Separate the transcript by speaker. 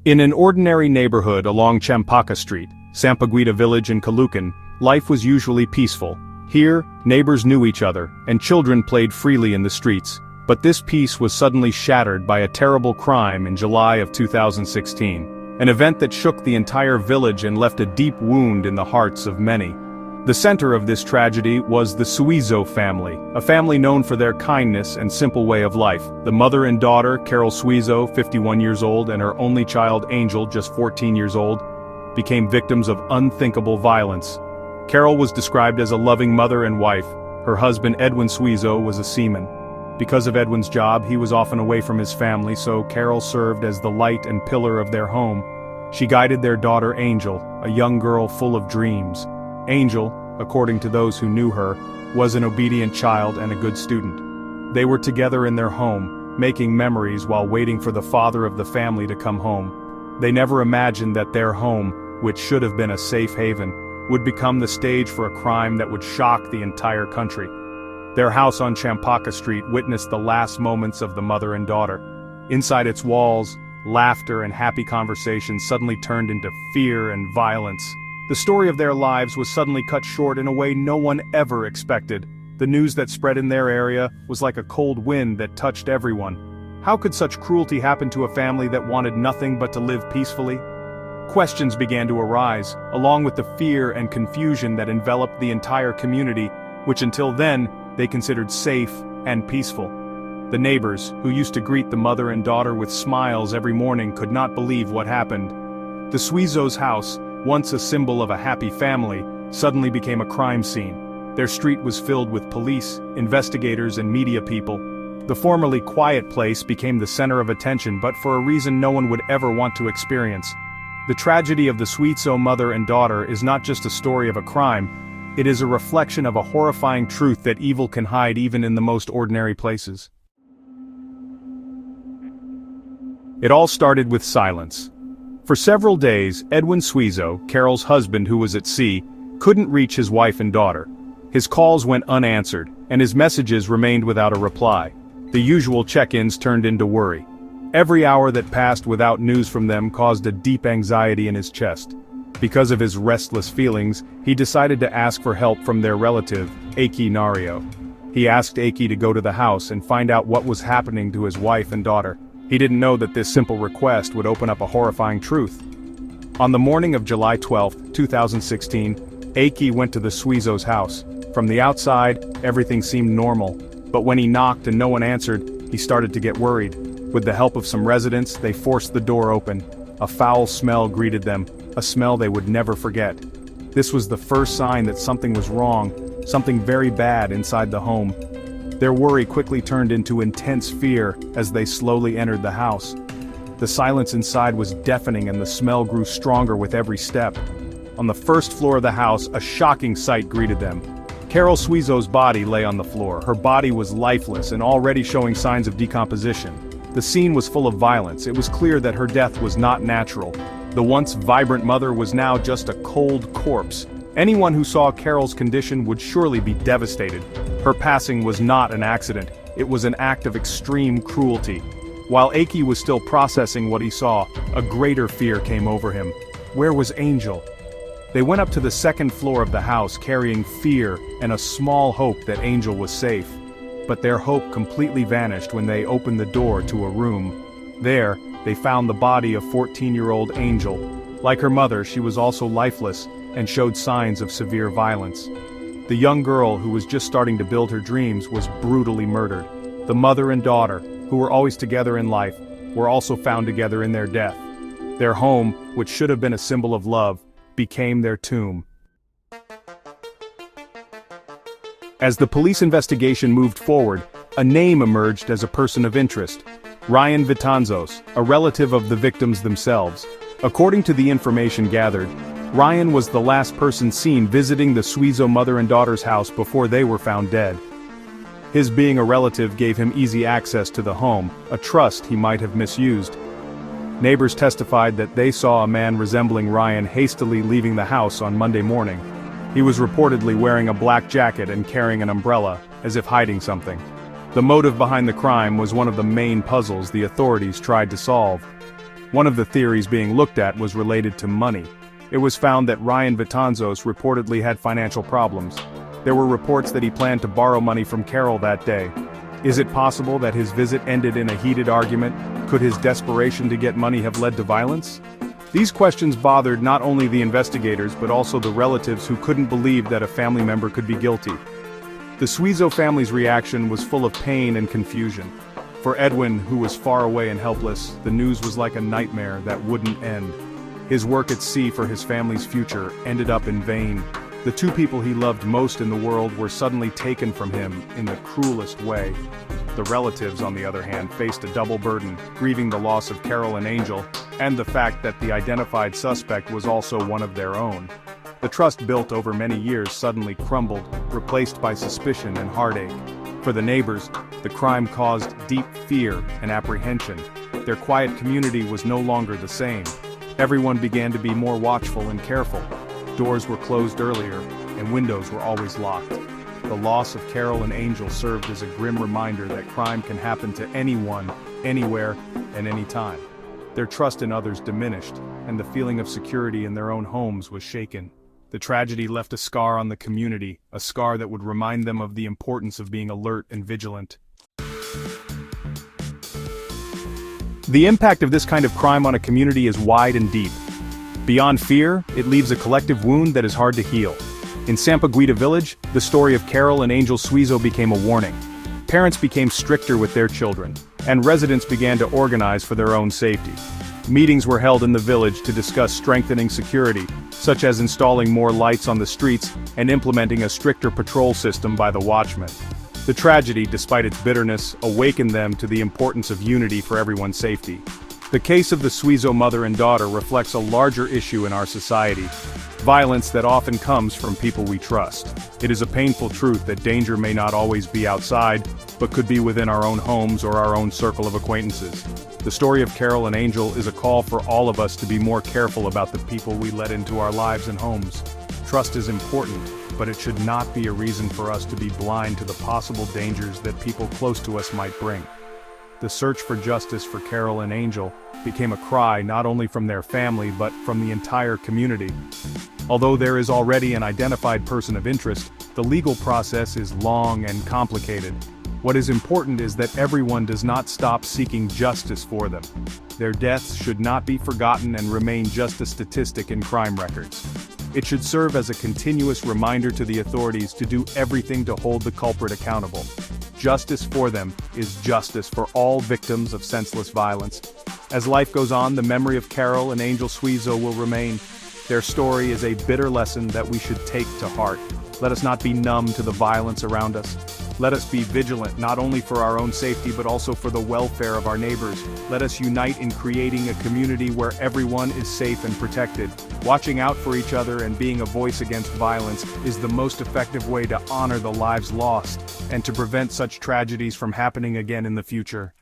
Speaker 1: In an ordinary neighborhood along Champaka Street, Sampaguita village in Caloocan, life was usually peaceful. Here, neighbors knew each other, and children played freely in the streets. But this peace was suddenly shattered by a terrible crime in July of 2016, an event that shook the entire village and left a deep wound in the hearts of many. The center of this tragedy was the Suizo family, a family known for their kindness and simple way of life. The mother and daughter, Carol Suizo, 51 years old, and her only child, Angel, just 14 years old, became victims of unthinkable violence. Carol was described as a loving mother and wife. Her husband, Edwin Suizo, was a seaman. Because of Edwin's job, he was often away from his family, so Carol served as the light and pillar of their home. She guided their daughter, Angel, a young girl full of dreams. Angel, according to those who knew her, was an obedient child and a good student. They were together in their home, making memories while waiting for the father of the family to come home. They never imagined that their home, which should have been a safe haven, would become the stage for a crime that would shock the entire country. Their house on Champaka Street witnessed the last moments of the mother and daughter. Inside its walls, laughter and happy conversations suddenly turned into fear and violence. The story of their lives was suddenly cut short in a way no one ever expected. The news that spread in their area was like a cold wind that touched everyone. How could such cruelty happen to a family that wanted nothing but to live peacefully? Questions began to arise, along with the fear and confusion that enveloped the entire community, which until then, they considered safe and peaceful. The neighbors, who used to greet the mother and daughter with smiles every morning, could not believe what happened. The Suizo's house, once a symbol of a happy family, suddenly became a crime scene. Their street was filled with police, investigators, and media people. The formerly quiet place became the center of attention, but for a reason no one would ever want to experience. The tragedy of the Suizo mother and daughter is not just a story of a crime, it is a reflection of a horrifying truth that evil can hide even in the most ordinary places. It all started with silence. For several days, Edwin Suizo, Carol's husband who was at sea, couldn't reach his wife and daughter. His calls went unanswered, and his messages remained without a reply. The usual check-ins turned into worry. Every hour that passed without news from them caused a deep anxiety in his chest. Because of his restless feelings, he decided to ask for help from their relative, Aki Nario. He asked Aki to go to the house and find out what was happening to his wife and daughter. He didn't know that this simple request would open up a horrifying truth. On the morning of July 12, 2016, Aki went to the Suizo's house. From the outside, everything seemed normal, but when he knocked and no one answered, he started to get worried. With the help of some residents, they forced the door open. A foul smell greeted them, a smell they would never forget. This was the first sign that something was wrong, something very bad inside the home. Their worry quickly turned into intense fear as they slowly entered the house. The silence inside was deafening and the smell grew stronger with every step. On the first floor of the house, a shocking sight greeted them. Carol Suizo's body lay on the floor. Her body was lifeless and already showing signs of decomposition. The scene was full of violence. It was clear that her death was not natural. The once vibrant mother was now just a cold corpse. Anyone who saw Carol's condition would surely be devastated. Her passing was not an accident. It was an act of extreme cruelty. While Aki was still processing what he saw, a greater fear came over him. Where was Angel? They went up to the second floor of the house carrying fear and a small hope that Angel was safe. But their hope completely vanished when they opened the door to a room. There, they found the body of 14-year-old Angel. Like her mother, she was also lifeless and showed signs of severe violence. The young girl, who was just starting to build her dreams, was brutally murdered. The mother and daughter, who were always together in life, were also found together in their death. Their home, which should have been a symbol of love, became their tomb. As the police investigation moved forward, a name emerged as a person of interest: Ryan Vitanzos, a relative of the victims themselves. According to the information gathered, Ryan was the last person seen visiting the Suizo mother and daughter's house before they were found dead. His being a relative gave him easy access to the home, a trust he might have misused. Neighbors testified that they saw a man resembling Ryan hastily leaving the house on Monday morning. He was reportedly wearing a black jacket and carrying an umbrella, as if hiding something. The motive behind the crime was one of the main puzzles the authorities tried to solve. One of the theories being looked at was related to money. It was found that Ryan Vitanzos reportedly had financial problems. There were reports that he planned to borrow money from Carol that day. Is it possible that his visit ended in a heated argument? Could his desperation to get money have led to violence? These questions bothered not only the investigators but also the relatives who couldn't believe that a family member could be guilty. The Suizo family's reaction was full of pain and confusion. For Edwin, who was far away and helpless, the news was like a nightmare that wouldn't end. His work at sea for his family's future ended up in vain. The two people he loved most in the world were suddenly taken from him in the cruelest way. The relatives, on the other hand, faced a double burden, grieving the loss of Carol and Angel, and the fact that the identified suspect was also one of their own. The trust built over many years suddenly crumbled, replaced by suspicion and heartache. For the neighbors, the crime caused deep fear and apprehension. Their quiet community was no longer the same. Everyone began to be more watchful and careful. Doors were closed earlier, and windows were always locked. The loss of Carol and Angel served as a grim reminder that crime can happen to anyone, anywhere, and anytime. Their trust in others diminished, and the feeling of security in their own homes was shaken. The tragedy left a scar on the community, a scar that would remind them of the importance of being alert and vigilant. The impact of this kind of crime on a community is wide and deep. Beyond fear, it leaves a collective wound that is hard to heal. In Sampaguita village, the story of Carol and Angel Suizo became a warning. Parents became stricter with their children, and residents began to organize for their own safety. Meetings were held in the village to discuss strengthening security, such as installing more lights on the streets and implementing a stricter patrol system by the watchmen. The tragedy, despite its bitterness, awakened them to the importance of unity for everyone's safety. The case of the Suizo mother and daughter reflects a larger issue in our society: violence that often comes from people we trust. It is a painful truth that danger may not always be outside, but could be within our own homes or our own circle of acquaintances. The story of Carol and Angel is a call for all of us to be more careful about the people we let into our lives and homes. Trust is important, but it should not be a reason for us to be blind to the possible dangers that people close to us might bring. The search for justice for Carol and Angel became a cry not only from their family but from the entire community. Although there is already an identified person of interest, the legal process is long and complicated. What is important is that everyone does not stop seeking justice for them. Their deaths should not be forgotten and remain just a statistic in crime records. It should serve as a continuous reminder to the authorities to do everything to hold the culprit accountable. Justice for them is justice for all victims of senseless violence. As life goes on, the memory of Carol and Angel Suizo will remain. Their story is a bitter lesson that we should take to heart. Let us not be numb to the violence around us. Let us be vigilant not only for our own safety but also for the welfare of our neighbors. Let us unite in creating a community where everyone is safe and protected. Watching out for each other and being a voice against violence is the most effective way to honor the lives lost and to prevent such tragedies from happening again in the future.